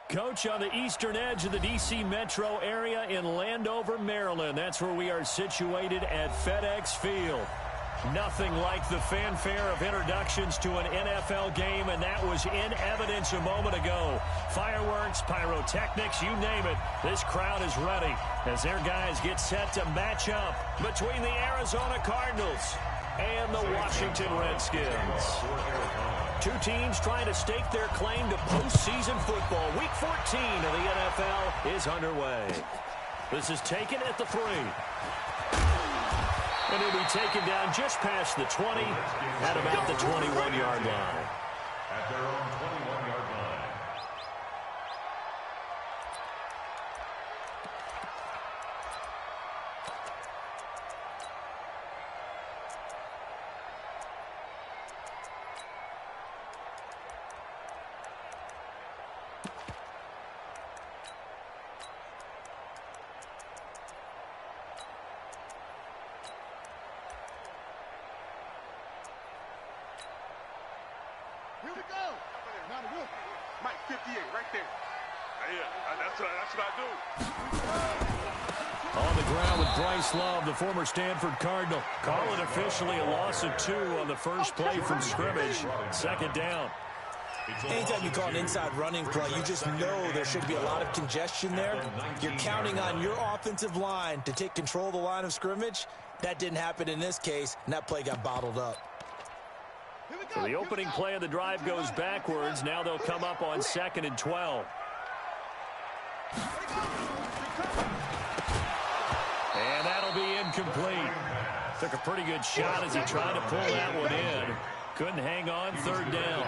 Coach, on the eastern edge of the D.C. metro area in Landover, Maryland. That's where we are situated at FedEx Field. Nothing like the fanfare of introductions to an NFL game, and that was in evidence a moment ago. Fireworks, pyrotechnics, you name it. This crowd is ready as their guys get set to match up between the Arizona Cardinals and the Washington Redskins. Two teams trying to stake their claim to postseason football. Week 14 of the NFL is underway. This is taken at the 3. And he'll be taken down just past the 20 at about the 21-yard line. At their own 21-yard line. Here we go. Now the Wolf. Mike 58 right there. Yeah, that's what I do. On the ground with Bryce Love, the former Stanford Cardinal. Call it officially a loss of 2 on the first play from scrimmage. Second down. Anytime you call an inside running play, you just know there should be a lot of congestion there. You're counting on your offensive line to take control of the line of scrimmage. That didn't happen in this case, and that play got bottled up. So the opening play of the drive goes backwards. Now they'll come up on 2nd and 12. And that'll be incomplete. Took a pretty good shot as he tried to pull that one in. Couldn't hang on. 3rd down.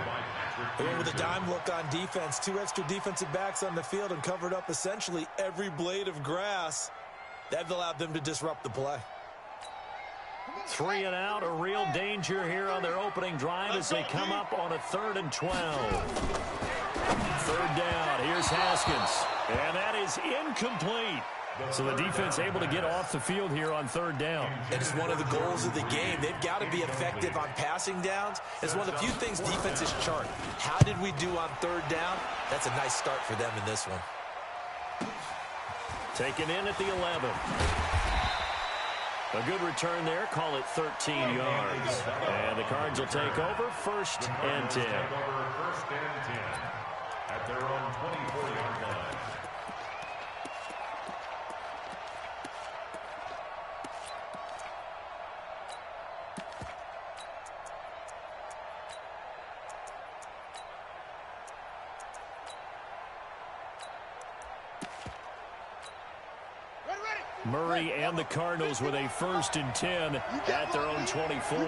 They went with a dime look on defense. 2 extra defensive backs on the field and covered up essentially every blade of grass. That allowed them to disrupt the play. 3 and out, a real danger here on their opening drive as they come up on a 3rd and 12. 3rd down, here's Haskins. And that is incomplete. So the defense able to get off the field here on 3rd down. It's one of the goals of the game. They've got to be effective on passing downs. It's one of the few things defenses chart. How did we do on 3rd down? That's a nice start for them in this one. Taken in at the 11. A good return there. Call it 13 yards. And the Cards will take over 1st and 10. First and 10 at their own 24-yard line. Murray and the Cardinals with a 1st and 10 at their own 24. On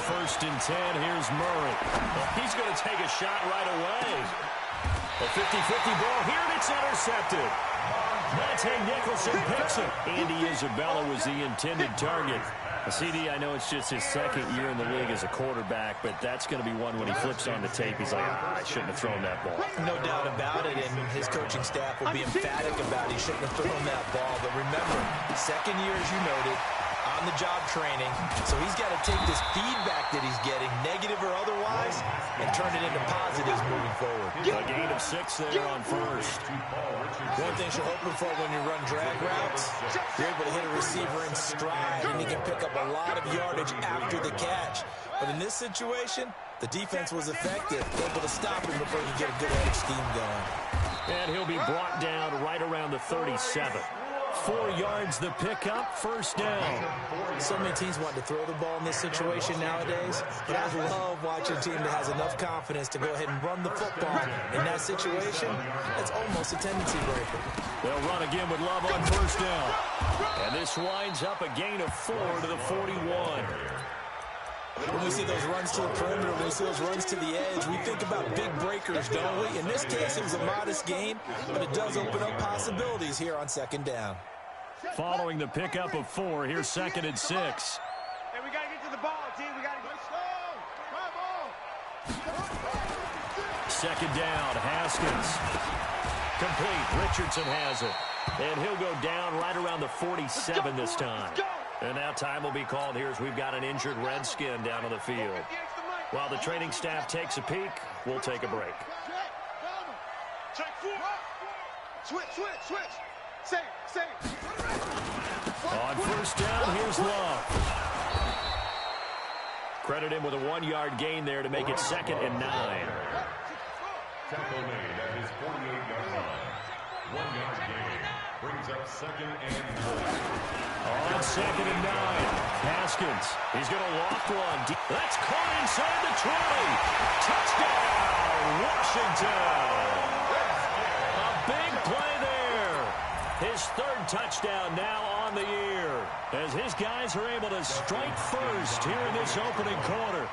1st and 10, here's Murray. He's going to take a shot right away. A 50-50 ball here, and it's intercepted. Monte Nicholson picks it. Andy Isabella was the intended target. CD, I know it's just his 2nd year in the league as a quarterback, but that's going to be one when he flips on the tape. He's like, I shouldn't have thrown that ball. No doubt about it, and his coaching staff will be emphatic about he shouldn't have thrown that ball. But remember, 2nd year, as you noted, on-the-job training, so he's got to take this feedback that he's getting, negative or otherwise, and turn it into positives moving forward. A gain of 6 there on 1st. One thing you're hoping for when you run drag routes, you're able to hit a receiver in stride, and he can pick up a lot of yardage after the catch. But in this situation, the defense was effective, able to stop him before he could get a good edge scheme going. And he'll be brought down right around the 37. 4 yards the pickup, 1st down. So many teams want to throw the ball in this situation nowadays, but I love watching a team that has enough confidence to go ahead and run the football. In that situation, it's almost a tendency breaker. They'll run again with Love on 1st down. And this winds up a gain of 4 to the 41. When we see those runs to the perimeter, when we see those runs to the edge, we think about big breakers, don't we? In this case, it was a modest gain, but it does open up possibilities here on 2nd down. Following the pickup of 4, here's 2nd and 6. Hey, we got to get to the ball, team. We got to get slow. 2nd down, Haskins. Complete. Richardson has it. And he'll go down right around the 47 this time. And now time will be called here as we've got an injured Redskin down on the field. While the training staff takes a peek, we'll take a break. Switch. Save. On first down, here's Love. Credit him with a 1-yard gain there to make it 2nd and 9. Tackle made at his 48-yard line. 1-yard gain brings up 2nd and 4. On 2nd and 9, Haskins. He's going to loft one. That's caught inside the 20. Touchdown, Washington. A big play there. His 3rd touchdown now on the year, as his guys are able to strike first here in this opening quarter.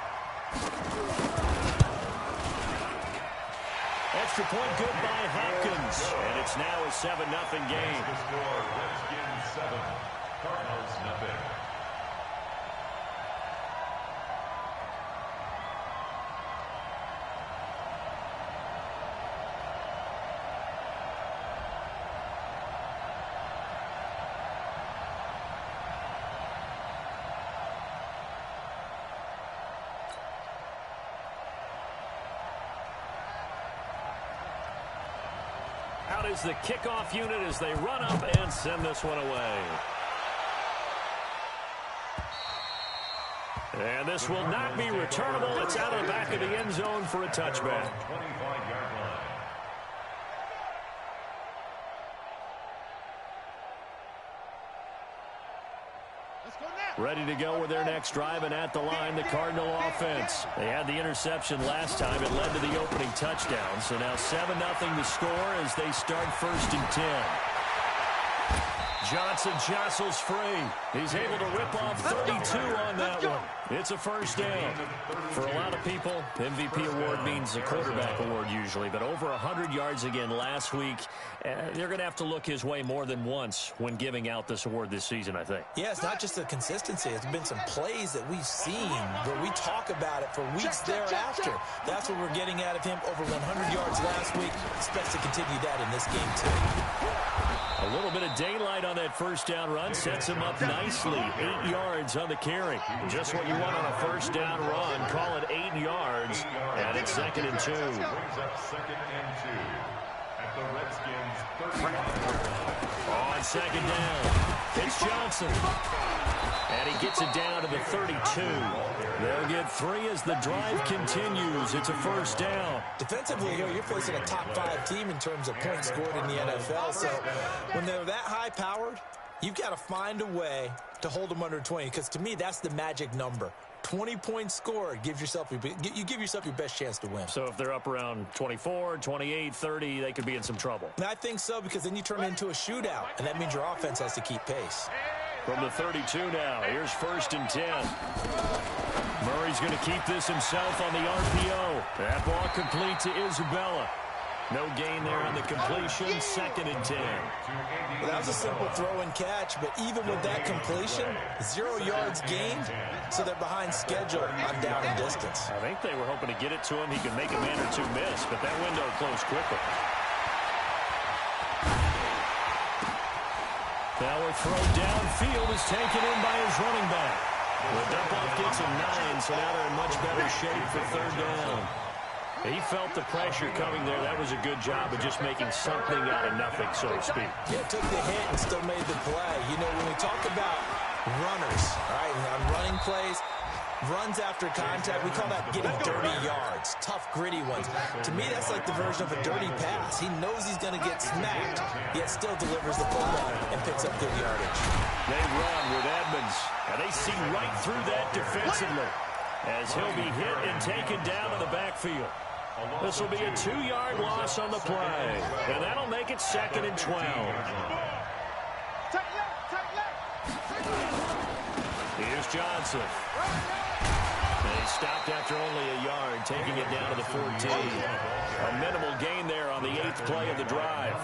Extra point good by Hopkins, and it's now a 7-0 game. The score, Redskins 7, Cardinals nothing. Out is the kickoff unit as they run up and send this one away. And this will not be returnable. It's out of the back of the end zone for a touchback. 25-yard line. Ready to go with their next drive, and at the line, the Cardinal offense. They had the interception last time. It led to the opening touchdown. So now 7-0 the score as they start 1st and 10. Johnson jostles free. He's able to rip off 32 on that one. It's a first down. For a lot of people, MVP award means a quarterback award usually, but over 100 yards again last week. They're going to have to look his way more than once when giving out this award this season, I think. Yeah, it's not just the consistency. It's been some plays that we've seen where we talk about it for weeks thereafter. That's what we're getting out of him. Over 100 yards last week. Expects to continue that in this game, too. A little bit of daylight on that first down run sets him up nicely. 8 yards on the carry. Just what you want on a first down run. Call it 8 yards, and it's 2nd and 2. Brings up 2nd and 2 at the Redskins 35-yard line. On 2nd down, it's Johnson. And he gets it down to the 32. They'll get 3 as the drive continues. It's a first down. Defensively, here, you're facing a top 5 team in terms of points scored in the NFL. So when they're that high-powered, you've got to find a way to hold them under 20. Because to me, that's the magic number. 20 points scored gives yourself you give yourself your best chance to win. So if they're up around 24, 28, 30, they could be in some trouble. And I think so, because then you turn it into a shootout, and that means your offense has to keep pace. From the 32 now, here's 1st and 10. Murray's going to keep this himself on the RPO. That ball complete to Isabella. No gain there on the completion. 2nd and 10. Well, that was a simple throw and catch, but even with that completion, 0 yards gained, so they're behind schedule on down and distance. I think they were hoping to get it to him. He could make a man or two miss, but that window closed quickly. Now a throw downfield is taken in by his running back. The dump-off gets him 9, so now they're in much better shape for 3rd down. He felt the pressure coming there. That was a good job of just making something out of nothing, so to speak. Yeah, took the hit and still made the play. You know, when we talk about runners, all right, on running plays, runs after contact, we call that getting dirty yards, tough, gritty ones. To me, that's like the version of a dirty pass. He knows he's going to get smacked, yet still delivers the football and picks up good yardage. They run with Edmonds, and they see right through that defensively as he'll be hit and taken down in the backfield. This will be a 2-yard loss on the play, and that'll make it 2nd and 12. Here's Johnson. And he stopped after only a yard, taking it down to the 14. A minimal gain there on the 8th play of the drive.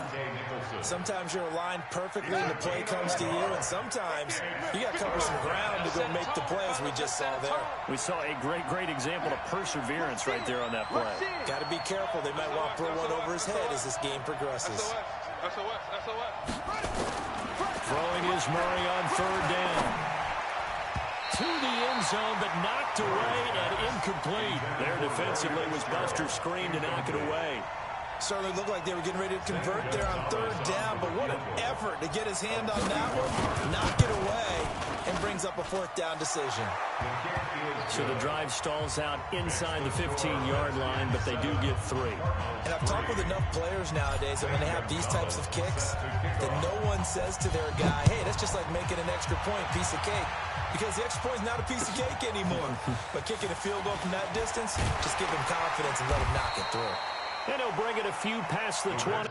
Sometimes you're aligned perfectly and the play comes to you, and sometimes you got to cover some ground to go make the plays we just saw there. We saw a great example of perseverance right there on that play. Got to be careful. They might want to throw one over his head as this game progresses. SOS, SOS. Throwing is Murray on third down. To the end zone, but knocked away and incomplete. There defensively was Buster screen to knock it away. Certainly looked like they were getting ready to convert there on third down, but what an effort to get his hand on that one, knock it away, and brings up a fourth down decision. So the drive stalls out inside the 15-yard line, but they do get 3. And I've talked with enough players nowadays that when they have these types of kicks, that no one says to their guy, hey, that's just like making an extra point, piece of cake. Because the extra point is not a piece of cake anymore. But kicking a field goal from that distance, just give him confidence and let him knock it through. And he'll bring it a few past the 20.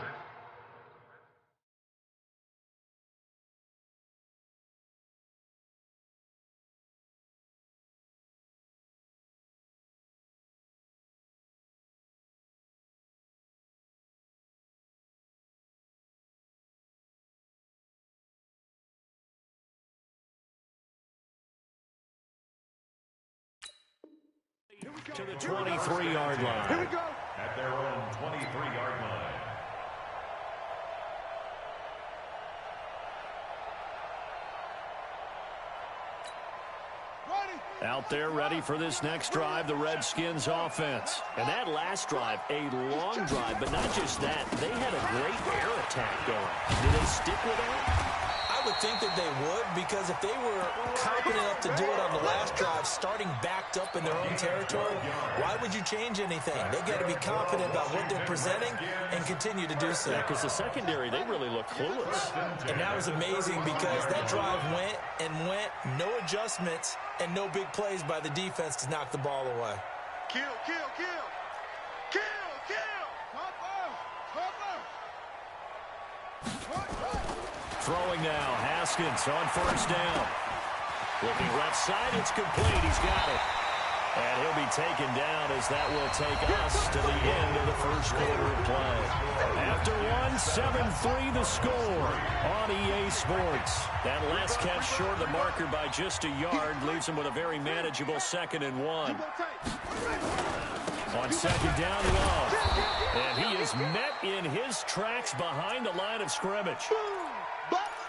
To the 23-yard line. Here we go. At their own 23-yard line. Out there ready for this next drive, the Redskins offense. And that last drive, a long drive, but not just that. They had a great air attack going. Did they stick with that? I would think that they would, because if they were confident enough to do it on the last drive, starting backed up in their own territory, why would you change anything? They got to be confident about what they're presenting and continue to do so. Yeah, because the secondary, they really look clueless. And that was amazing because that drive went and went, no adjustments, and no big plays by the defense to knock the ball away. Kill, kill, kill. Kill, kill. Throwing now, Haskins on first down. Looking left side, it's complete. He's got it. And he'll be taken down as that will take us to the end of the first quarter of play. After one, 7-3 the score on EA Sports. That last catch short of the marker by just a yard leaves him with a very manageable 2nd and 1. On second down, Love. And he is met in his tracks behind the line of scrimmage.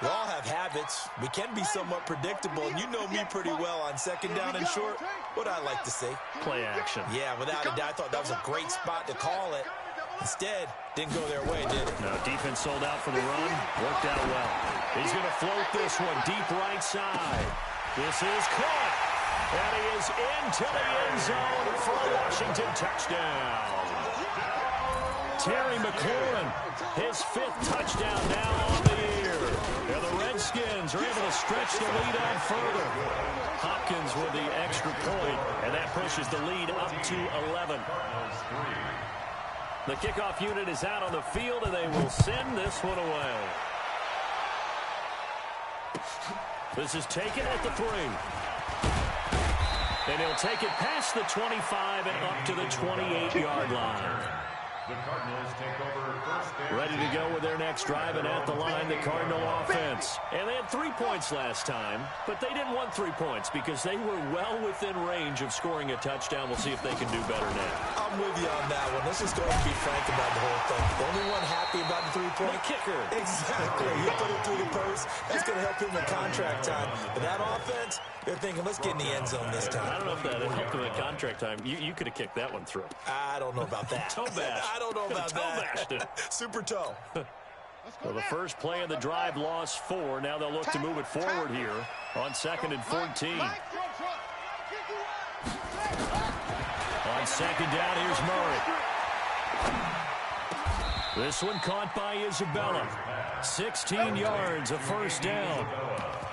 We all have habits. We can be somewhat predictable, and you know me pretty well on second down and short. What I like to see. Play action. Yeah, without a doubt, I thought that was a great spot to call it. Instead, didn't go their way, did it? No, defense sold out for the run. Worked out well. He's going to float this one deep right side. This is caught. And he is into the end zone for a Washington touchdown. Terry McLaurin, his 5th touchdown now on the year. And the Redskins are able to stretch the lead out further. Hopkins with the extra point, and that pushes the lead up to 11. The kickoff unit is out on the field, and they will send this one away. This is taken at the 3. And he'll take it past the 25 and up to the 28-yard line. The Cardinals take over first down. Ready to go with their next drive, and at the line, the Cardinal offense. And they had 3 points last time, but they didn't want 3 points because they were well within range of scoring a touchdown. We'll see if they can do better now. I'm with you on that one. Let's just go and be frank about the whole thing. The only one happy about the 3-point? The kicker. Exactly. He put it through the post. That's going to help him in contract time. But that offense, they're thinking, let's get in the end zone this time. I don't know if that helped him in contract time. You could have kicked that one through. I don't know about that. Toe bash. I don't know about Toe-bashed it. Super toe. Well, the first play of the drive lost 4. Now they'll look to move it forward here on 2nd and 14. On second down, here's Murray. This one caught by Isabella. 16 yards, a first down.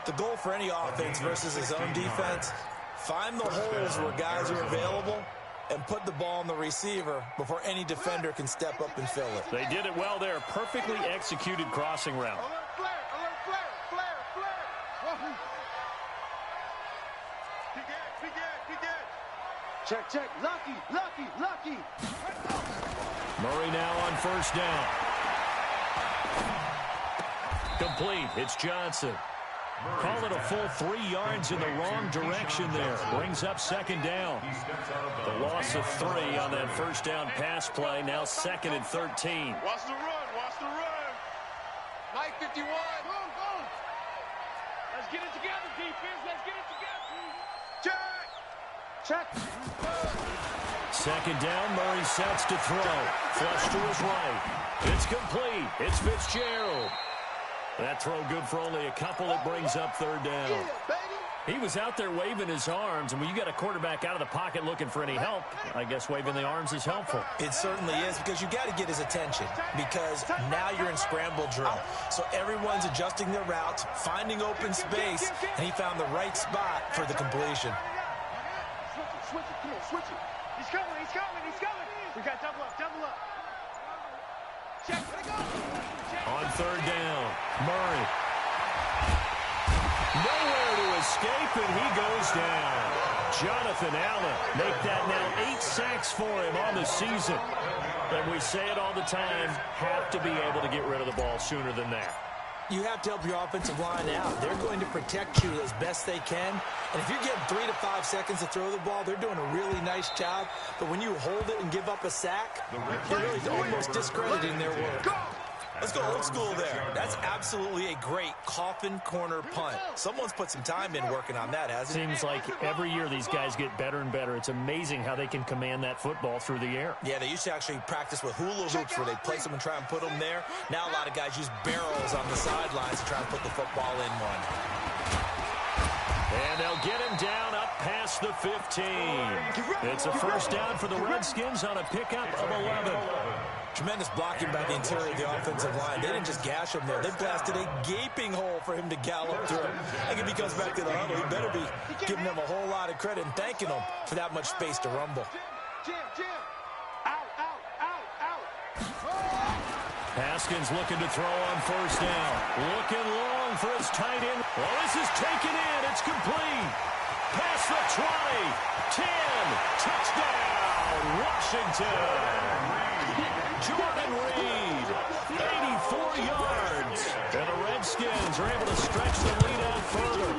The goal for any offense versus his own defense, find the holes where guys are available and put the ball on the receiver before any defender can step up and fill it. They did it well there. Perfectly executed crossing route. Alert, flare. Peek it. Check. Lucky. Murray now on first down. Complete. It's Johnson. Call it a full 3 yards in the wrong direction there. Brings up second down. The loss of 3 on that first down pass play. Now 2nd and 13. Watch the run. 51. Let's get it together, defense. Let's get it together. Check. Second down, Murray sets to throw. Flush to his right. It's complete. It's Fitzgerald. That throw good for only a couple. It brings up third down. Yeah, baby. He was out there waving his arms, and when you got a quarterback out of the pocket looking for any help, I guess waving the arms is helpful. It certainly is, because you got to get his attention, because now you're in scramble drill. So everyone's adjusting their routes, finding open space, and he found the right spot for the completion. Switch it. Come on, switch it. He's coming. We got double up. Check. Let it go. On third down, Murray. Nowhere to escape, and he goes down. Jonathan Allen make that now 8 sacks for him on the season. And we say it all the time, have to be able to get rid of the ball sooner than that. You have to help your offensive line out. They're going to protect you as best they can. And if you're getting 3 to 5 seconds to throw the ball, they're doing a really nice job. But when you hold it and give up a sack, you're really almost discrediting their work. Let's go old school there. That's absolutely a great coffin corner punt. Someone's put some time in working on that, hasn't it? Seems like every year these guys get better and better. It's amazing how they can command that football through the air. Yeah, they used to actually practice with hula hoops where they place them and try and put them there. Now a lot of guys use barrels on the sidelines to try and put the football in one. And they'll get him down up past the 15. It's a first down for the Redskins on a pickup of 11. Tremendous blocking by the interior of the offensive line. They didn't just gash him there. They blasted a gaping hole for him to gallop through. I think if he comes back to the huddle, he better be giving them a whole lot of credit and thanking them for that much space to rumble. Jim. Out. Haskins looking to throw on first down. Looking long for his tight end. Well, this is taken in. It's complete. Past the 20. 10. Touchdown, Washington. Jordan Reed, 84 yards. And the Redskins are able to stretch the lead out further.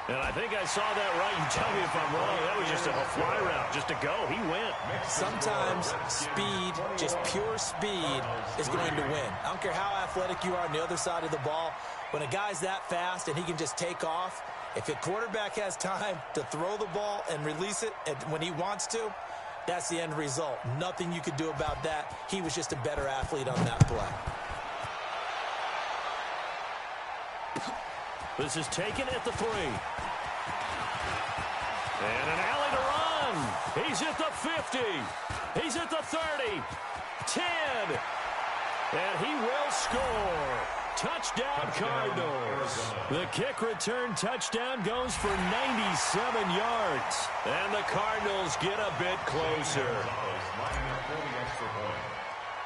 And I think I saw that right. You tell me if I'm wrong. That was just a fly route, just to go. He went. Sometimes speed, just pure speed, is going to win. I don't care how athletic you are on the other side of the ball. When a guy's that fast and he can just take off, if a quarterback has time to throw the ball and release it when he wants to, that's the end result. Nothing you could do about that. He was just a better athlete on that play. This is taken at the 3. And an alley to run. He's at the 50. He's at the 30. 10. And he will score. Touchdown, Cardinals. The kick return touchdown goes for 97 yards. And the Cardinals get a bit closer.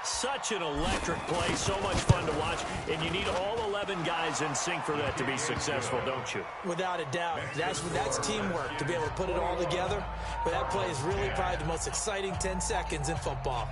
Such an electric play, so much fun to watch, and you need all 11 guys in sync for that to be successful, don't you? Without a doubt. That's teamwork, to be able to put it all together. But that play is really probably the most exciting 10 seconds in football.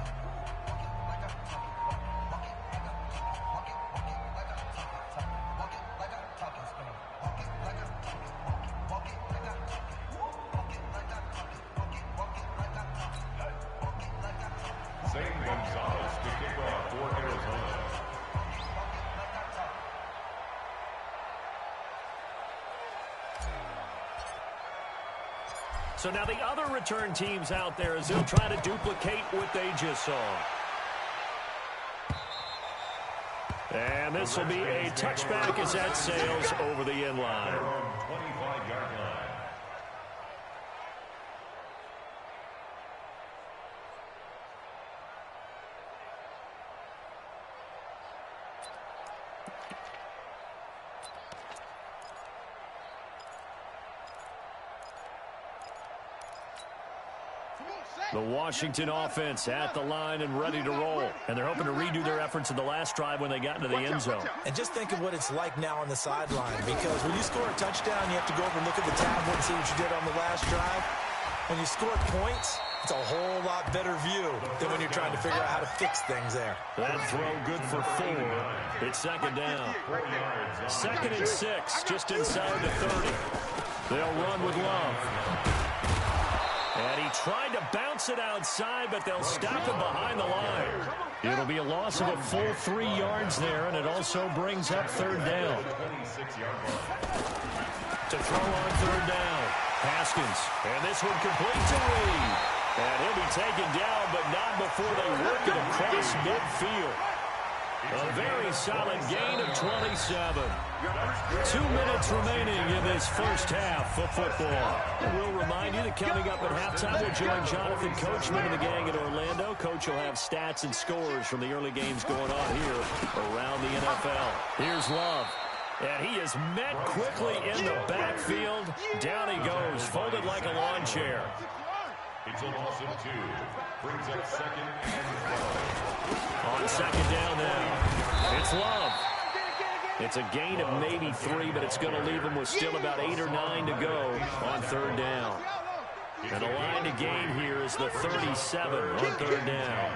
So now the other return teams out there as they'll try to duplicate what they just saw. And this will be a touchback as that sails over the end line. 25-yard line. The Washington offense at the line and ready to roll. And they're hoping to redo their efforts in the last drive when they got into the end zone. And just think of what it's like now on the sideline, because when you score a touchdown, you have to go over and look at the tablet and see what you did on the last drive. When you score points, it's a whole lot better view than when you're trying to figure out how to fix things there. That throw good for 4. It's second down. 2nd and 6, just inside the 30. They'll run with Love. And he tried to bounce it outside, but they'll stop him behind the line. It'll be a loss of a full 3 yards there, and it also brings up third down. To throw on third down, Haskins. And this one complete to Reed. And he'll be taken down, but not before they work it across midfield. A very solid gain of 27. 2 minutes remaining in this first half of football. And we'll remind you that coming up at halftime, we'll join Jonathan Coachman and the gang in Orlando. Coach will have stats and scores from the early games going on here around the NFL. Here's Love. And he is met quickly in the backfield. Down he goes, folded like a lawn chair. It's a loss of 2. Brings up second and 5. On second down now, it's Love. It's a gain of maybe 3, but it's going to leave him with still about 8 or 9 to go on third down. And the line to gain here is the 37 on third down.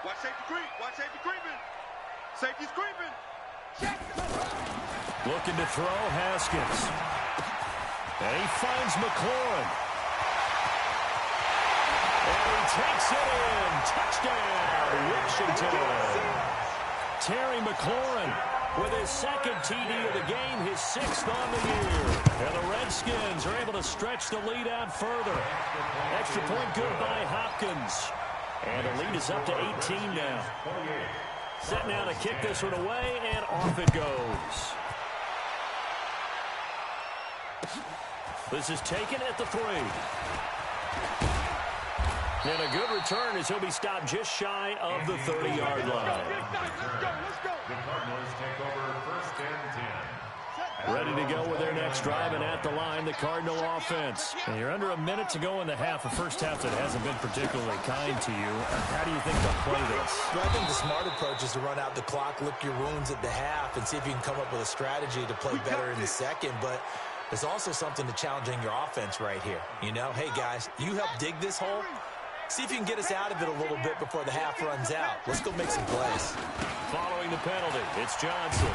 Watch safety creep. Watch safety creeping. Safety's creeping. Looking to throw, Haskins. And he finds McLaurin. And he takes it in. Touchdown, Washington. Terry McLaurin with his second TD of the game, his 6th on the year. And the Redskins are able to stretch the lead out further. Extra point good by Hopkins. And the lead is up to 18 now. Set now to kick this one away, and off it goes. This is taken at the 3. And a good return as he'll be stopped just shy of the 30-yard line. The Cardinals take over first and 10. Ready to go with their next drive, and at the line, the Cardinal offense. And you're under a minute to go in the half, a first half that hasn't been particularly kind to you. How do you think they'll play this? Well, I think the smart approach is to run out the clock, lick your wounds at the half, and see if you can come up with a strategy to play better in the second. But there's also something to challenging your offense right here. You know, hey, guys, you help dig this hole. See if you can get us out of it a little bit before the half runs out. Let's go make some plays. Following the penalty, it's Johnson.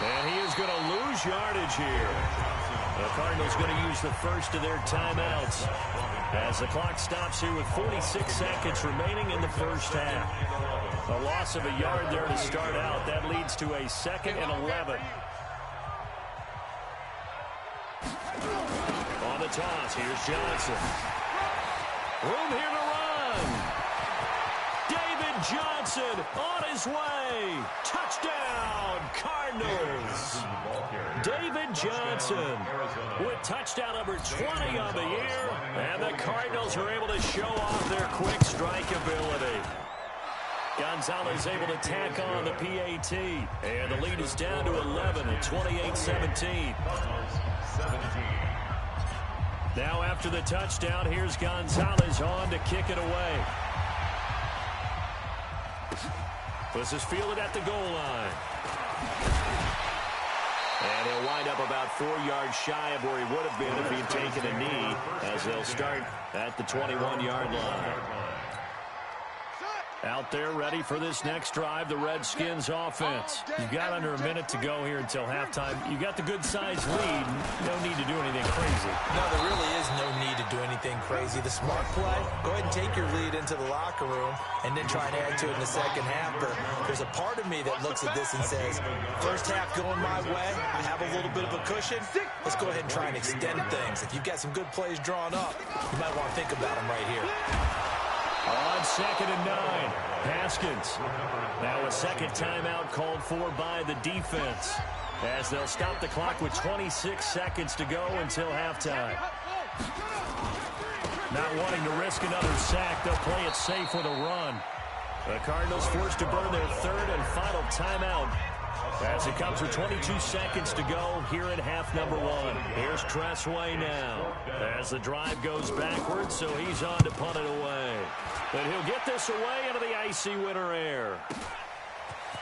And he is going to lose yardage here. The Cardinals going to use the first of their timeouts as the clock stops here with 46 seconds remaining in the first half. A loss of a yard there to start out. That leads to a 2nd and 11. On the toss, here's Johnson. Room here to run. David Johnson on his way. Touchdown, Cardinals. David Johnson with touchdown number 20 on the year. And the Cardinals are able to show off their quick strike ability. Gonzalez able to tack on the PAT. And the lead is down to 11 at 28-17. Now after the touchdown, here's Gonzalez on to kick it away. This is fielded at the goal line. And he'll wind up about 4 yards shy of where he would have been if he had taken a knee, as they'll start at the 21-yard line. Out there ready for this next drive, the Redskins offense. You've got under a minute to go here until halftime. You got the good-sized lead. No need to do anything crazy. No, there really is no need to do anything crazy. The smart play, go ahead and take your lead into the locker room and then try and add to it in the second half. But there's a part of me that looks at this and says, first half going my way, I have a little bit of a cushion. Let's go ahead and try and extend things. If you've got some good plays drawn up, you might want to think about them right here. On 2nd and 9, Haskins. Now a second timeout called for by the defense, as they'll stop the clock with 26 seconds to go until halftime. Not wanting to risk another sack, they'll play it safe with a run. The Cardinals forced to burn their 3rd and final timeout, as it comes with 22 seconds to go here in half number 1. Here's Tressway now as the drive goes backwards, so he's on to punt it away. But he'll get this away into the icy winter air.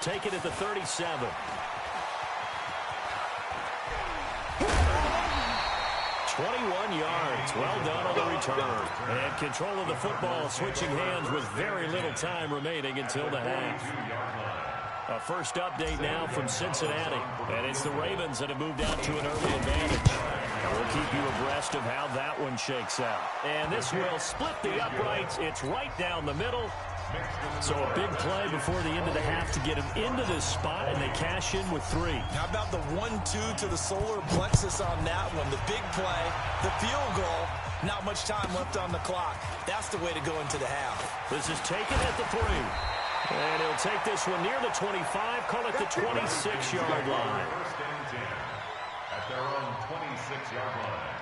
Take it at the 37. 21 yards. Well done on the return. And control of the football switching hands with very little time remaining until the half. A first update now from Cincinnati. And it's the Ravens that have moved out to an early advantage. And we'll keep you abreast of how that one shakes out. And this will split the uprights. It's right down the middle. So a big play before the end of the half to get him into this spot, and they cash in with 3. How about the 1-2 to the solar plexus on that one? The big play, the field goal, not much time left on the clock. That's the way to go into the half. This is taken at the 3. And he'll take this one near the 25, call it the 26-yard line. First and 10 at their own 26-yard line.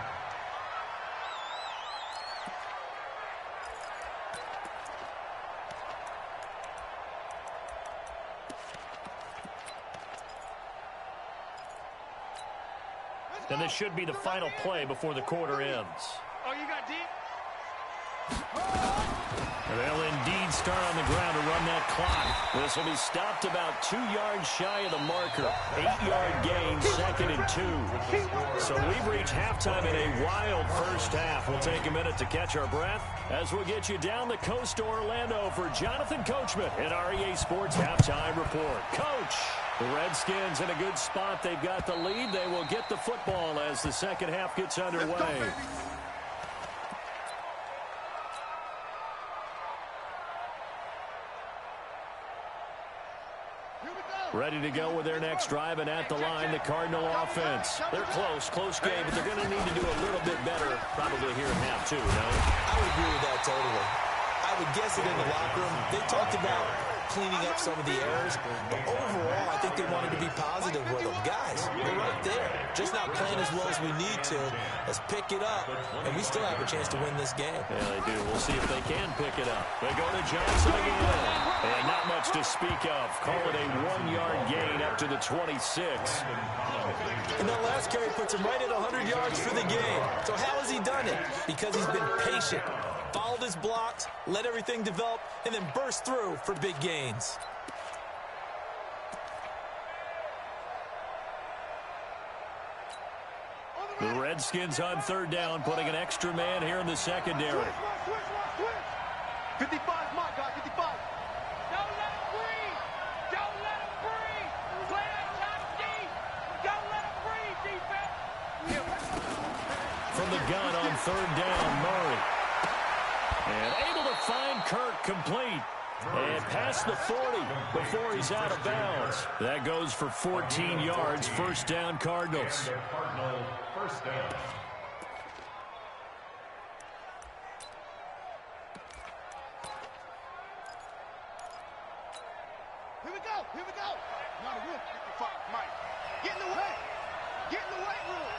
And this should be the final play before the quarter ends. Oh, you got deep? They'll indeed start on the ground to run that clock. This will be stopped about 2 yards shy of the marker. 8-yard gain, 2nd and 2. So we've reached halftime in a wild first half. We'll take a minute to catch our breath as we'll get you down the coast to Orlando for Jonathan Coachman in our EA Sports Halftime Report. Coach, the Redskins in a good spot. They've got the lead. They will get the football as the second half gets underway. Ready to go with their next drive, and at the line, the Cardinal offense. They're close game, but they're going to need to do a little bit better probably here in half 2, no? I would agree with that totally. I would guess it in the locker room. They talked about cleaning up some of the errors, but overall, I think they wanted to be positive with them. Guys, we're right there. Just not playing as well as we need to. Let's pick it up, and we still have a chance to win this game. Yeah, they do. We'll see if they can pick it up. They go to Johnson again. And not much to speak of. Call it a 1-yard gain up to the 26. And that last carry puts him right at 100 yards for the game. So how has he done it? Because he's been patient, followed his blocks, let everything develop, and then burst through for big gains. The Redskins on 3rd down, putting an extra man here in the secondary. 55, my guy, 55. Don't let him breathe. Don't let him breathe. Play that top deep. Don't let him breathe, defense. From the gun on 3rd down, Murray. And able to find Kirk complete. And past the 40 before he's out of bounds. That goes for 14 yards. First down, Cardinals. Cardinal first down. Here we go. Here we go. Not a real 55, Mike. Get in the way. Get in the weight room.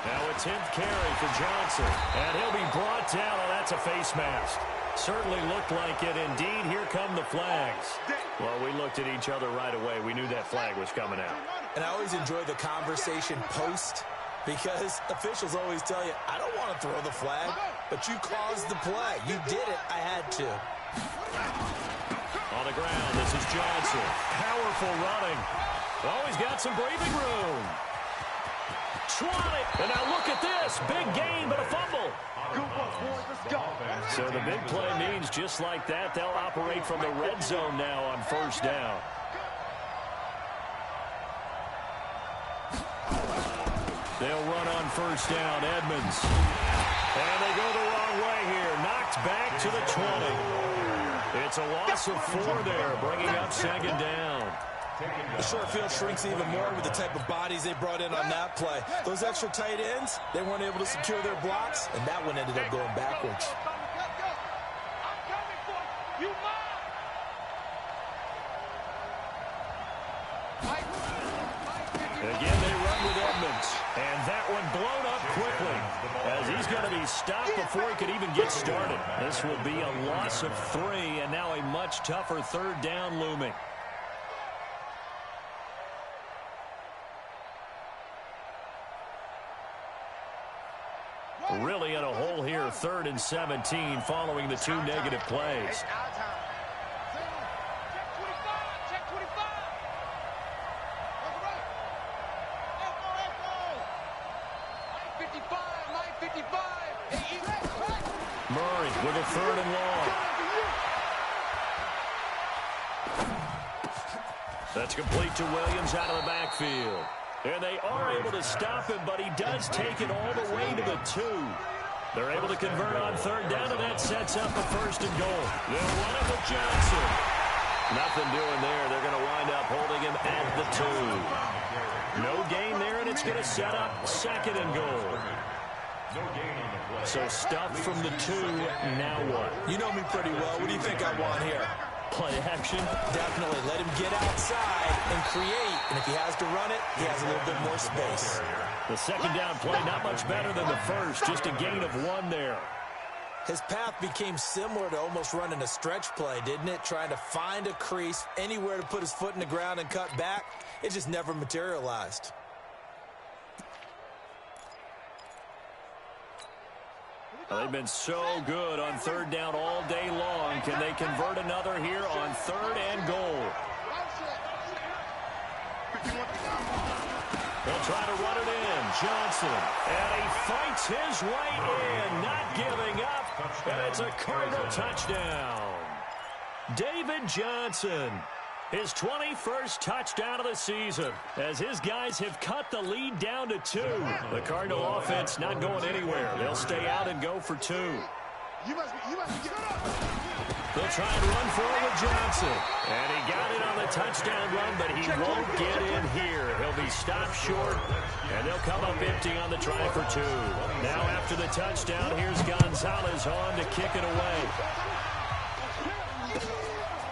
Now a 10th carry for Johnson. And he'll be brought down. Oh, that's a face mask. Certainly looked like it. Indeed, here come the flags. Well, we looked at each other right away. We knew that flag was coming out. And I always enjoy the conversation post because officials always tell you, I don't want to throw the flag, but you caused the play. You did it. I had to. On the ground, this is Johnson. Powerful running. Oh, he's got some breathing room. Swat it. And now look at this. Big gain, but a fumble. Good work, boys. Let's go. So the big play means just like that, they'll operate from the red zone now on 1st down. They'll run on 1st down, Edmonds. And they go the wrong way here. Knocked back to the 20. It's a loss of 4 there, bringing up 2nd down. The short field shrinks even more with the type of bodies they brought in on that play. Those extra tight ends, they weren't able to secure their blocks, and that one ended up going backwards. I'm coming for you. You Again, they run with Edmonds. And that one blown up quickly as he's going to be stopped before he could even get started. This will be a loss of 3, and now a much tougher 3rd down looming. Really in a hole here, 3rd and 17 following the 2 negative plays. Murray with a 3rd and long. That's complete to Williams out of the backfield. And they are able to stop him, but he does take it all the way to the 2. They're able to convert on third down, and that sets up a 1st and goal. They'll run it with Johnson. Nothing doing there. They're going to wind up holding him at the 2. No gain there, and it's going to set up 2nd and goal. So stuff from the 2. Now what? You know me pretty well. What do you think I want here? Play action? Definitely. Let him get outside and create. And if he has to run it, he has a little bit more space. The 2nd down play, not much better than the 1st. Just a gain of 1 there. His path became similar to almost running a stretch play, didn't it? Trying to find a crease, anywhere to put his foot in the ground and cut back. It just never materialized. They've been so good on third down all day long. Can they convert another here on 3rd and goal? They'll try to run it in. Johnson. And he fights his way in, not giving up. And it's a Cardinal touchdown. David Johnson. His 21st touchdown of the season, as his guys have cut the lead down to 2. The Cardinal offense not going anywhere. They'll stay out and go for 2. They'll try and run for it with Johnson. And he got it on the touchdown run, but he won't get in here. He'll be stopped short, and they'll come up empty on the try for 2. Now after the touchdown, here's Gonzalez on to kick it away.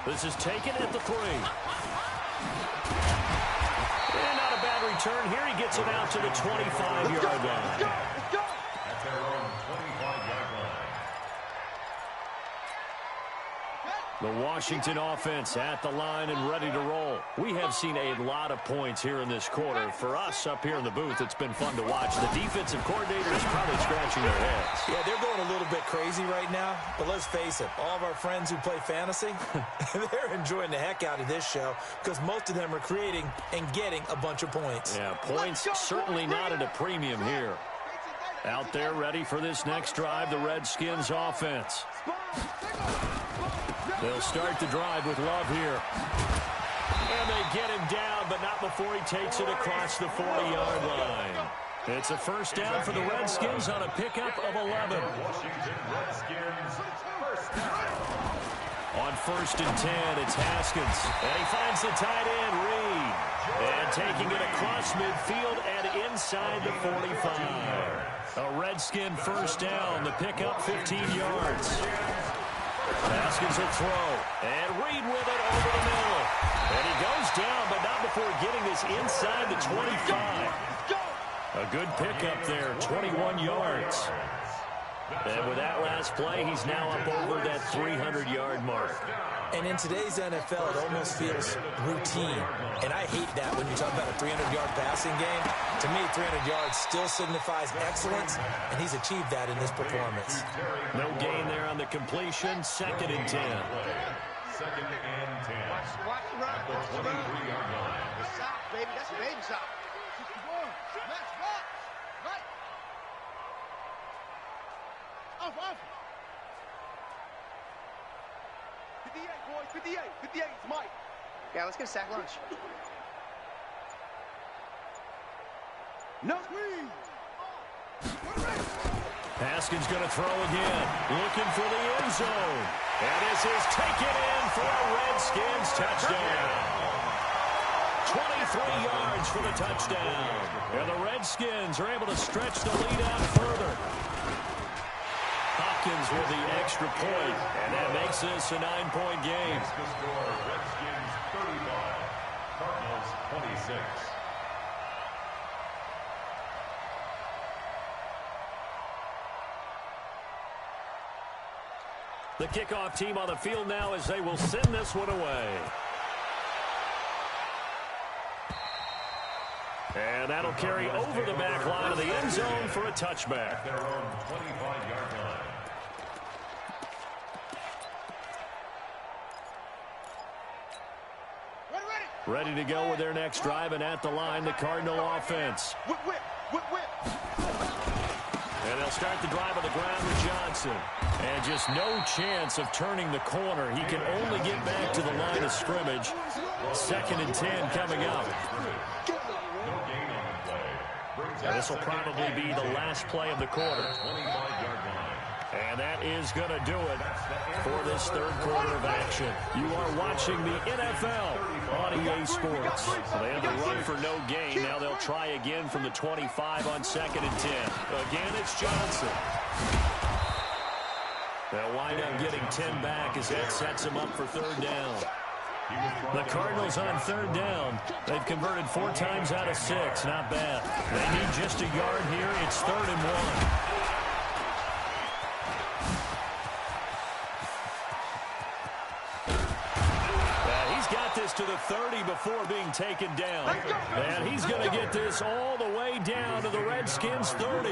This is taken at the 3. And not a bad return here. He gets it out to the 25-yard line. At their own 25-yard line. The Washington offense at the line and ready to roll. We have seen a lot of points here in this quarter. For us up here in the booth, it's been fun to watch. The defensive coordinator is probably scratching their heads. Yeah, they're going a little bit crazy right now. But let's face it, all of our friends who play fantasy, they're enjoying the heck out of this show because most of them are creating and getting a bunch of points. Yeah, points certainly not at a premium here. Out there ready for this next drive, the Redskins offense. They'll start the drive with Love here. And they get him down, but not before he takes it across the 40-yard line. It's a 1st down for the Redskins on a pickup of 11. Washington Redskins first down. On 1st and 10, it's Haskins. And he finds the tight end, Reed. And taking it across midfield and inside the 45. A Redskin 1st down, the pickup 15 yards. Haskins will throw, and Reed with it over the middle. And he goes down, but not before getting this inside the 25. A good pickup there, 21 yards. And with that last play, he's now up over that 300-yard mark. And in today's NFL, it almost feels routine. And I hate that when you talk about a 300-yard passing game. To me, 300 yards still signifies excellence, and he's achieved that in this performance. No gain there on the completion, 2nd and 10. 2nd and 10. Watch the run. At the 23-yard line. The sock, baby. That's a baby sock. Off. 58, boys. 58. 58. It's Mike. Yeah, let's get a sack lunch. No screen. Haskins going to throw again, looking for the end zone. And this is taken in for a Redskins touchdown. 23 yards for the touchdown. And the Redskins are able to stretch the lead out further. Hopkins with the extra point, and that makes this a 9-point game. The score, Redskins 35, Cardinals 26. The kickoff team on the field now as they will send this one away. And that'll carry over the back line of the end zone for a touchback. Their own 25-yard line. Ready to go with their next drive, and at the line, the Cardinal offense. Whip. And they'll start the drive on the ground with Johnson. And just no chance of turning the corner. He can only get back to the line of scrimmage. 2nd and 10 coming up. This will probably be the last play of the quarter. And that is going to do it for this third quarter of action. You are watching the NFL on EA Sports. They had the run for no gain. Now they'll try again from the 25 on 2nd and 10. Again, it's Johnson. They'll wind up getting 10 back as that sets them up for 3rd down. The Cardinals on 3rd down. They've converted 4 times out of 6. Not bad. They need just a yard here. It's 3rd and 1. To the 30 before being taken down. And he's going to get this all the way down to the Redskins 30.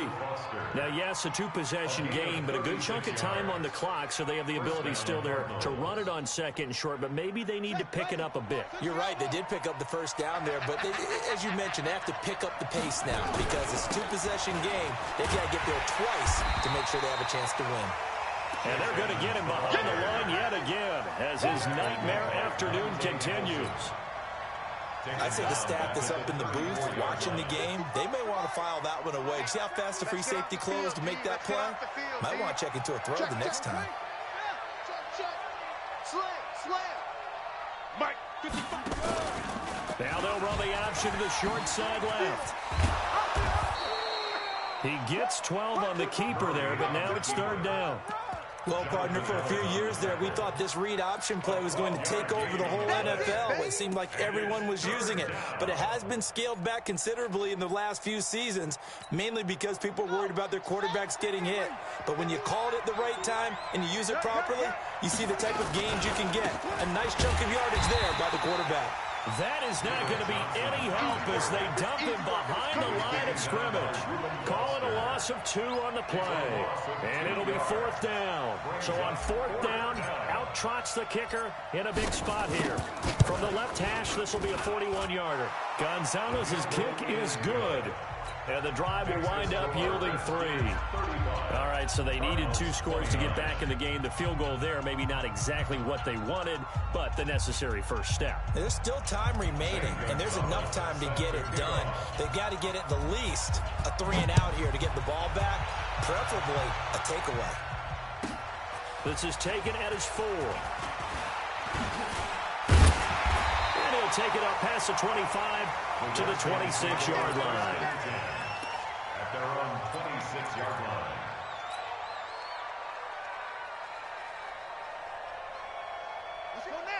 Now, yes, a 2-possession game, but a good chunk of time on the clock, so they have the ability still there to run it on 2nd and short, but maybe they need to pick it up a bit. You're right. They did pick up the 1st down there, but as you mentioned, they have to pick up the pace now because it's a 2-possession game. They've got to get there twice to make sure they have a chance to win. And they're going to get him behind the line yet again as his nightmare afternoon continues. I'd say the staff that's up in the booth watching the game, they may want to file that one away. See how fast the free safety closed to make that play? Might want to check into a throw the next time. Now they'll run the option to the short side left. He gets 12 on the keeper there, but now it's 3rd down. Well, partner, for a few years there, we thought this read option play was going to take over the whole NFL. It seemed like everyone was using it, but it has been scaled back considerably in the last few seasons, mainly because people are worried about their quarterbacks getting hit. But when you call it at the right time and you use it properly, you see the type of gains you can get. A nice chunk of yardage there by the quarterback. That is not going to be any help as they dump him behind the line of scrimmage. Call it a loss of 2 on the play. And it'll be 4th down. So on 4th down, out trots the kicker in a big spot here. From the left hash, this will be a 41-yarder. Gonzalez's kick is good. And the drive will wind up yielding 3. All right, so they needed 2 scores to get back in the game. The field goal there, maybe not exactly what they wanted, but the necessary first step. There's still time remaining, and there's enough time to get it done. They've got to get at the least a 3 and out here to get the ball back, preferably a takeaway. This is taken at his 4. And he'll take it up past the 25 to the 26-yard line. At their own 26-yard line.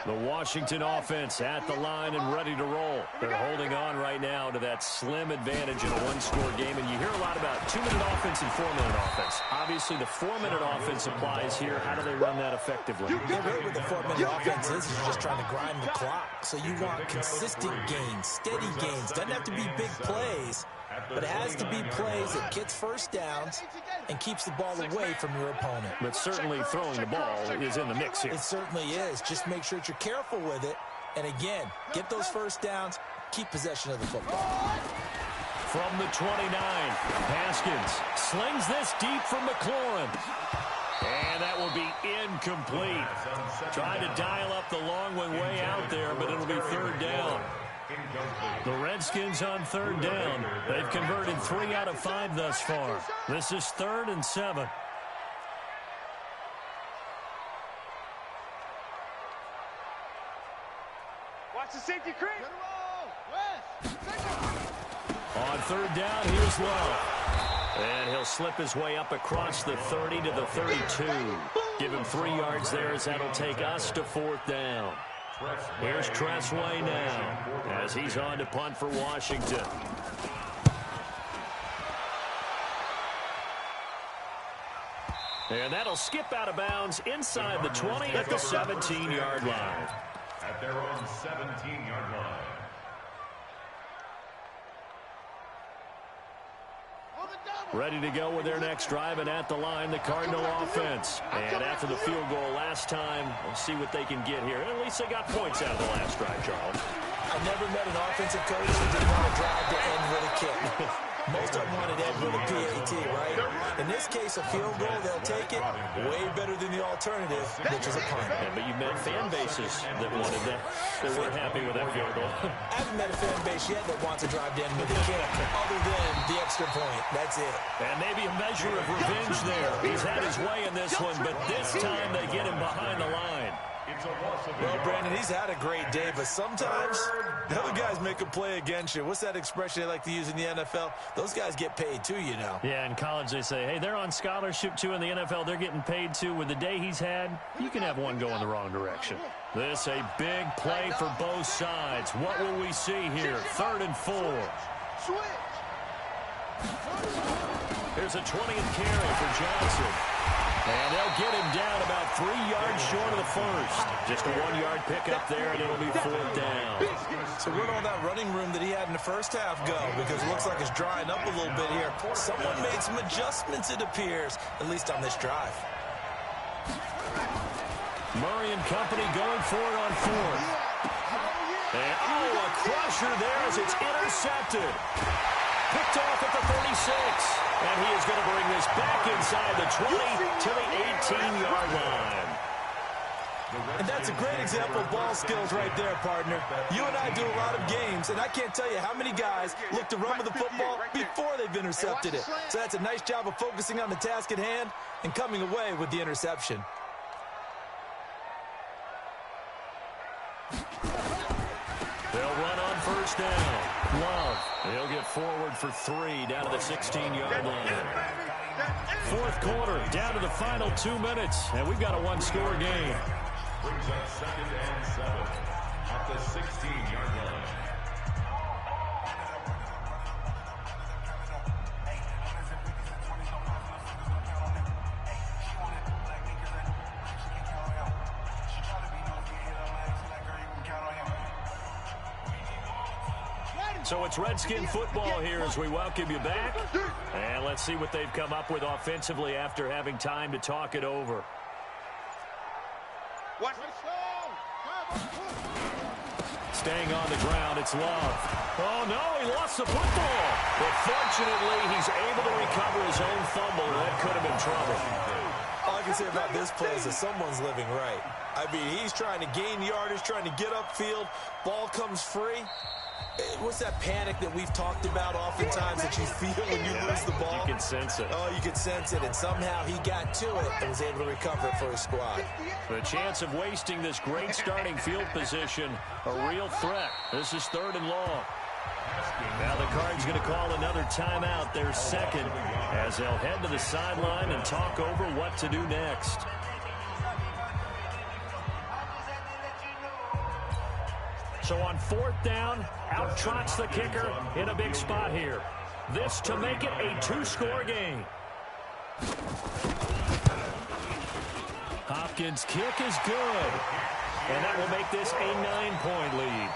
The Washington offense at the line and ready to roll. They're holding on right now to that slim advantage in a 1-score game. And you hear a lot about 2-minute offense and 4-minute offense. Obviously, the 4-minute offense applies here. How do they run that effectively? Yeah, really what the 4-minute offense is you're just trying to grind the clock. So you want consistent gains, steady gains. Doesn't have to be big plays, but it has to be plays that gets first downs and keeps the ball away from your opponent. But certainly throwing the ball is in the mix here. It certainly is. Just make sure that you're careful with it. And again, get those first downs, keep possession of the football. From the 29, Haskins slings this deep from McLaurin. And that will be incomplete. Trying to dial up the long one way out there, but it'll be 3rd down. The Redskins on 3rd down. They've converted 3 out of 5 thus far. This is 3rd and 7. Watch the safety creep. On 3rd down, here's Love. And he'll slip his way up across the 30 to the 32. Give him 3 yards there as that'll take us to 4th down. Here's Tressway now as he's on to punt for Washington. And that'll skip out of bounds inside the 20 at the 17-yard line. At their own 17-yard line. Ready to go with their next drive, and at the line, the Cardinal offense. And after the field goal last time, we'll see what they can get here. At least they got points out of the last drive, Charles. I never met an offensive coach who didn't want to drive to end with a kick. Most of them want it end with a PAT, right? In this case, a field goal, they'll take it way better than the alternative, which is a punt. Yeah, but you've met fan bases that wanted that. They weren't happy with that field goal. I haven't met a fan base yet that wants to drive to end with a kick, other than the extra point. That's it. And maybe a measure of revenge there. He's had his way in this one, but this time they get him behind the line. Well, Brandon, he's had a great day, but sometimes the other guys make a play against you. What's that expression they like to use in the NFL? Those guys get paid too, you know. Yeah, in college they say, hey, they're on scholarship too. In the NFL, they're getting paid too. With the day he's had, you can have one go in the wrong direction. This a big play for both sides. What will we see here? 3rd and 4. Here's a 20th carry for Johnson. And they'll get him down about 3 yards short of the first. Just a 1-yard pickup there, and it'll be 4th down. So where'd all that running room that he had in the first half go? Because it looks like it's drying up a little bit here. Someone made some adjustments, it appears, at least on this drive. Murray and company going for it on 4th. And, a crusher there as it's intercepted. Picked off at the 36. And he is going to bring this back inside the 20 to the 18-yard line. And that's a great example of ball skills right there, partner. You and I do a lot of games, and I can't tell you how many guys look to run with the football before they've intercepted it. So that's a nice job of focusing on the task at hand and coming away with the interception. They'll run on 1st down. Love. He'll get forward for 3 down to the 16-yard line. 4th quarter, down to the final 2 minutes, and we've got a 1-score game. Brings up 2nd and 7 at the 16-yard line. So it's Redskin football here as we welcome you back. And let's see what they've come up with offensively after having time to talk it over. Staying on the ground, it's Love. Oh, no, he lost the football. But fortunately, he's able to recover his own fumble. That could have been trouble. All I can say about this play is that someone's living right. I mean, he's trying to gain yardage, trying to get upfield. Ball comes free. What's that panic that we've talked about oftentimes that you feel when you lose the ball? You can sense it. Oh, you can sense it, and somehow he got to it and was able to recover it for his squad. The chance of wasting this great starting field position, a real threat. This is 3rd and long. Now the Cards going to call another timeout, their 2nd, as they'll head to the sideline and talk over what to do next. So on 4th down, out trots the kicker in a big spot here. This to make it a 2-score game. Hopkins' kick is good. And that will make this a 9-point lead.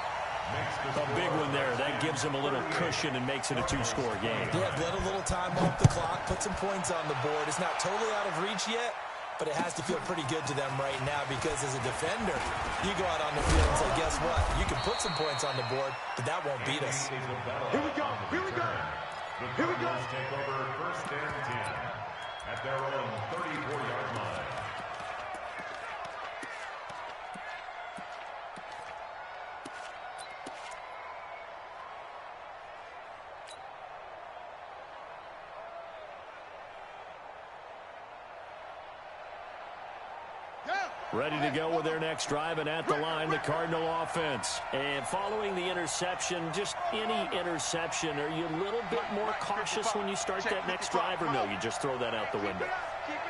A big one there. That gives them a little cushion and makes it a 2-score game. Yeah, let a little time off the clock, put some points on the board. It's not totally out of reach yet, but it has to feel pretty good to them right now because as a defender, you go out on the field and say, guess what? You can put some points on the board, but that won't beat us. Here we go. Here we go. Here we go. Take over 1st and 10 at their own 34-yard line. Ready to go with their next drive, and at the line, the Cardinal offense. And following the interception, just any interception, are you a little bit more cautious when you start that next drive, or no, you just throw that out the window?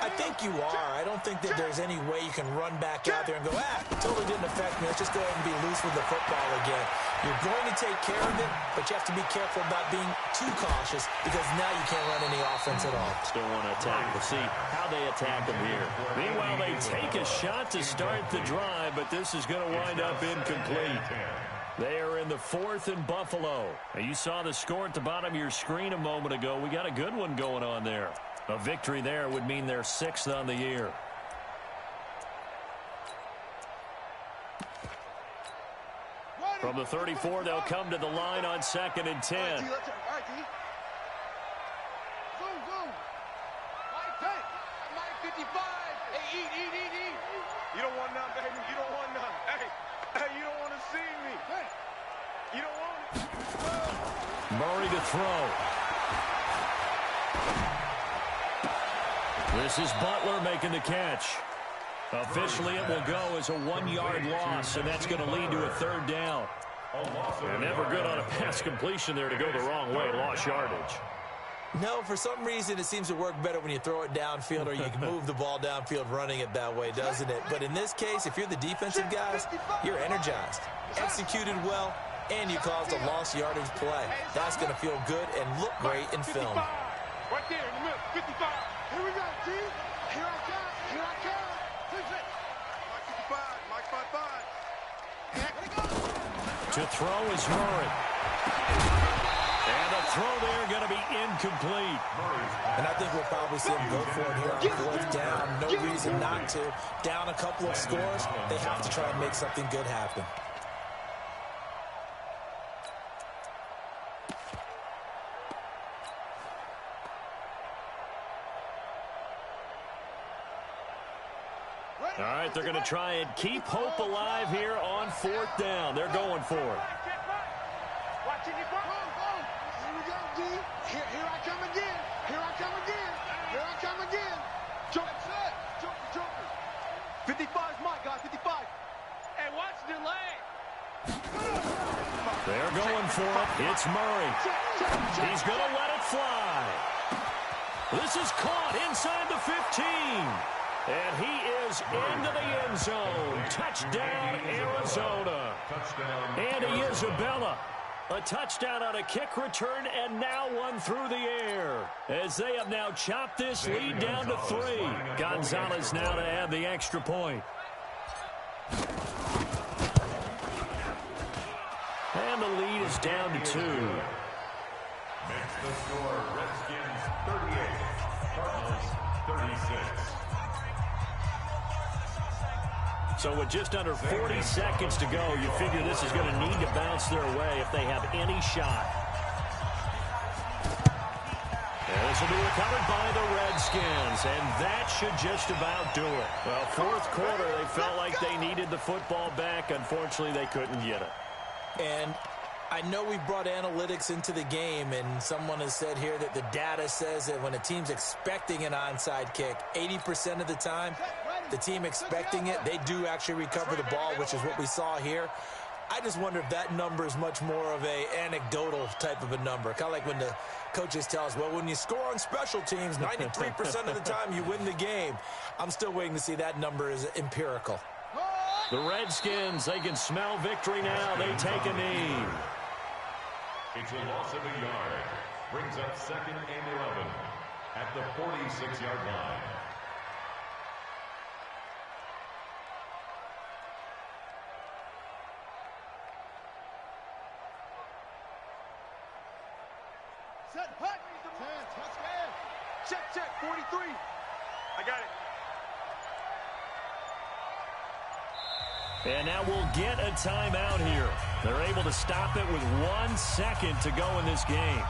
I think you are. I don't think that there's any way you can run back out there and go, totally didn't affect me. Let's just go ahead and be loose with the football again. You're going to take care of it, but you have to be careful about being too cautious because now you can't run any offense at all. Still want to attack. We'll see how they attack them here. Meanwhile, they take a shot to start the drive, but this is going to wind up incomplete. They are in the 4th and Buffalo. Now, you saw the score at the bottom of your screen a moment ago. We got a good one going on there. A victory there would mean they're 6th on the year. From the 34, they'll come to the line on 2nd and 10. Hey, eat. You don't want none, baby. You don't want none. Hey, you don't want to see me. Hey, you don't want it. Murray to throw. This is Butler making the catch. Officially, it will go as a 1-yard loss, and that's going to lead to a 3rd down. And never good on a pass completion there to go the wrong way. Lost yardage. No, for some reason, it seems to work better when you throw it downfield or you can move the ball downfield running it that way, doesn't it? But in this case, if you're the defensive guys, you're energized, executed well, and you caused a lost yardage play. That's going to feel good and look great in film. Right there in the middle, 55. Here we go, T. Here I come. Mike 5-5. To throw is Murray. And the throw there going to be incomplete. And I think we'll probably see him go for it here on 4th down. No reason not to. Down a couple of scores, they have to try and make something good happen. All right, they're going to try and keep hope alive here on 4th down. They're going for it. Watching it go. Here we go, D. Here I come again. Here I come again. Joker. 55's my guy, 55. Hey, watch the leg. They're going for it. It's Murray. He's going to let it fly. This is caught inside the 15. And he is into the end zone. Touchdown, Arizona. Andy Isabella. A touchdown on a kick return, and now one through the air. As they have now chopped this lead down to 3. Gonzalez now to add the extra point. And the lead is down to 2. Makes the score Redskins 38, Cardinals 36. So with just under 40 seconds to go, you figure this is going to need to bounce their way if they have any shot. And this will be recovered by the Redskins, and that should just about do it. Well, 4th quarter, they felt like they needed the football back. Unfortunately, they couldn't get it. And I know we brought analytics into the game, and someone has said here that the data says that when a team's expecting an onside kick, 80% of the time, the team expecting it, they do actually recover the ball, which is what we saw here. I just wonder if that number is much more of a anecdotal type of a number. Kind of like when the coaches tell us, well, when you score on special teams, 93% of the time you win the game. I'm still waiting to see that number is empirical. The Redskins, they can smell victory now. They take a knee. It's a loss of a yard. Brings up 2nd and 11 at the 46-yard line. Set, hut. 10, check, 43. I got it. And now we'll get a timeout here. They're able to stop it with 1 second to go in this game.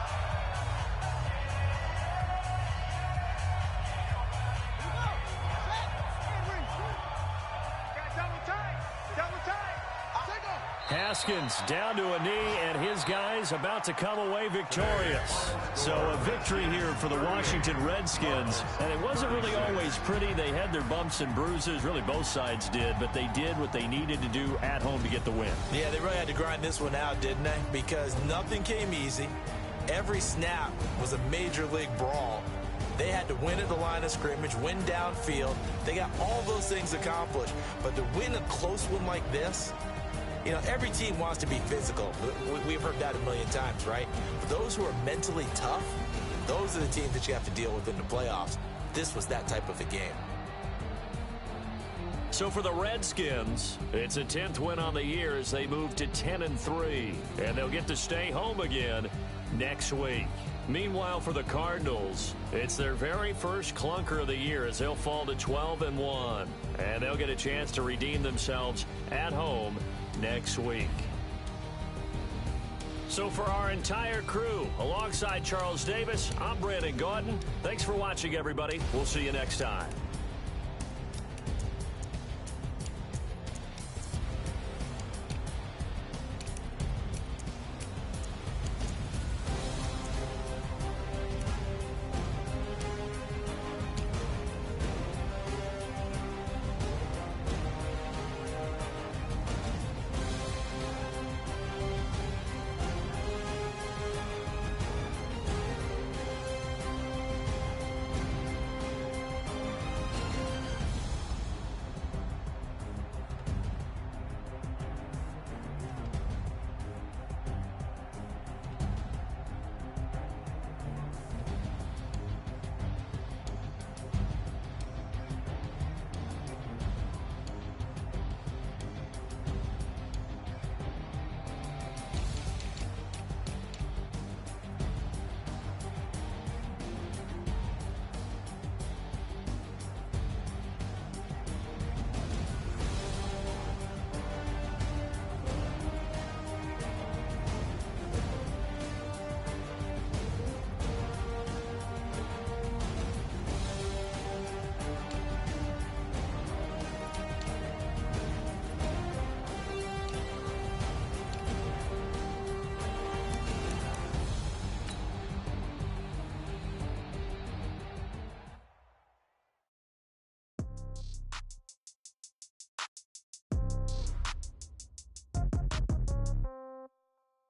Haskins down to a knee, and his guys about to come away victorious. So a victory here for the Washington Redskins. And it wasn't really always pretty. They had their bumps and bruises. Really, both sides did. But they did what they needed to do at home to get the win. Yeah, they really had to grind this one out, didn't they? Because nothing came easy. Every snap was a major league brawl. They had to win at the line of scrimmage, win downfield. They got all those things accomplished. But to win a close one like this, you know, every team wants to be physical. We've heard that a million times, right? But those who are mentally tough, those are the teams that you have to deal with in the playoffs. This was that type of a game. So for the Redskins, it's a 10th win on the year as they move to 10-3. And they'll get to stay home again next week. Meanwhile, for the Cardinals, it's their very first clunker of the year as they'll fall to 12-1. And they'll get a chance to redeem themselves at home next week. So for our entire crew, alongside Charles Davis, I'm Brandon Gaudin. Thanks for watching, everybody. We'll see you next time.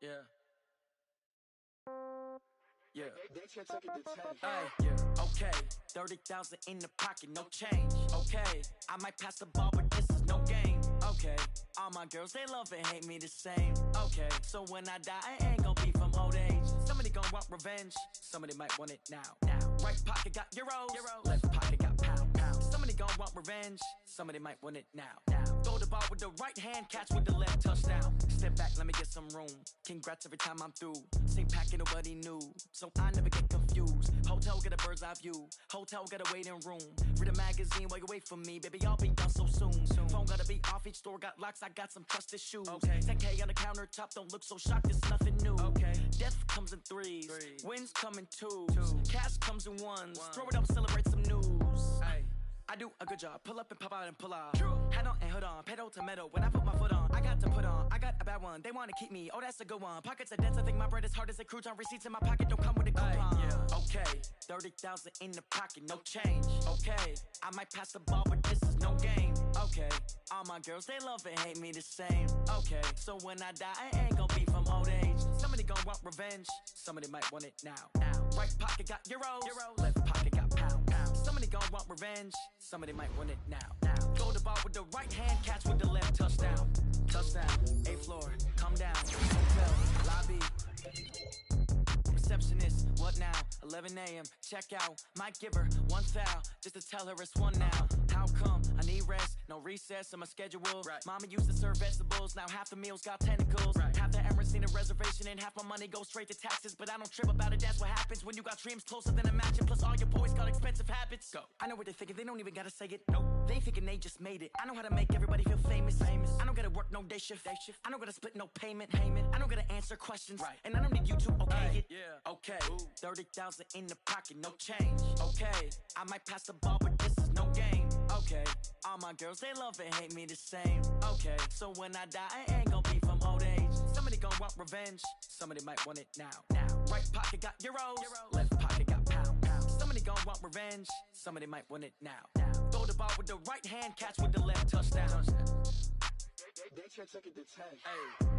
Yeah. Yeah. They should take it to 10. Hey, yeah. Okay. 30,000 in the pocket, no change. Okay. I might pass the ball, but this is no game. Okay. All my girls, they love and hate me the same. Okay. So when I die, I ain't gonna be from old age. Somebody gonna want revenge. Somebody might want it now. Right pocket got euros. Left pocket got pound. Somebody gonna want revenge. Somebody might want it now. Throw the ball with the right hand, catch with the left, touchdown. Step back, let me get some room. Congrats every time I'm through. Same packet, nobody knew. So I never get confused. Hotel get a bird's eye view. Hotel get a waiting room. Read a magazine while you wait for me. Baby, I'll be done so soon. Phone gotta be off, each store got locks. I got some trusted shoes. Okay. 10K on the countertop, don't look so shocked, it's nothing new. Okay. Death comes in threes. Wins come in twos. Cash comes in ones. Throw it up, celebrate some news. Ay. I do a good job, pull up and pop out and pull off. Head on and hood on, pedal to metal. When I put my foot on, I got to put on. I got a bad one, they wanna keep me, oh that's a good one. Pockets are dense, I think my bread is hard as a crouton. Receipts in my pocket don't come with a coupon. Okay, 30,000 in the pocket, no change. Okay, I might pass the ball, but this is no game. Okay, all my girls, they love and hate me the same. Okay, so when I die, I ain't gonna be from old age. Somebody gon' want revenge, somebody might want it now. Right pocket got euros. Left pocket got pound. Somebody gon' want revenge, somebody might want it now. Throw the ball with the right hand, catch with the left, touchdown. Touchdown, 8th floor, come down. Hotel, lobby. Receptionist, what now? 11 a.m., check out. Might give her one foul, just to tell her it's one now. How come? I need rest, no recess in my schedule. Mama used to serve vegetables, now half the meals got tentacles. Half the Emirates need a reservation and half my money goes straight to taxes. But I don't trip about it, that's what happens when you got dreams closer than a match. And plus all your boys got expensive habits. Go. I know what they're thinking, they don't even gotta say it. Nope. They ain't thinking they just made it. I know how to make everybody feel famous. I don't gotta work no day shift. I don't gotta split no payment. I don't gotta answer questions. And I don't need you to okay it. Okay, 30,000 in the pocket, no change. Okay, I might pass the ball, but this is no game. Okay, all my girls, they love and hate me the same. Okay, so when I die, I ain't gonna be from old age. Somebody gon' want revenge, somebody might want it now. Right pocket got euros, left pocket got pound. Somebody gon' want revenge, somebody might want it now. Throw the ball with the right hand, catch with the left, touchdown. They should take it to 10. Hey.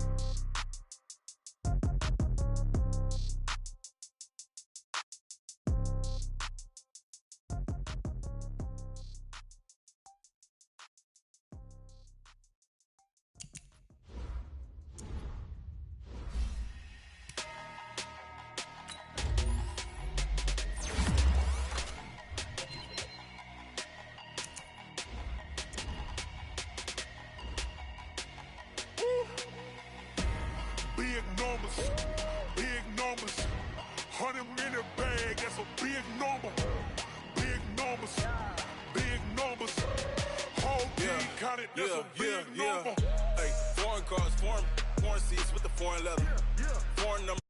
Big numbers, 100 minute bag, that's a big number. Big numbers, big numbers. Whole team counted, that's a big number. Hey, foreign cars, foreign seats with the foreign leather. Foreign numbers.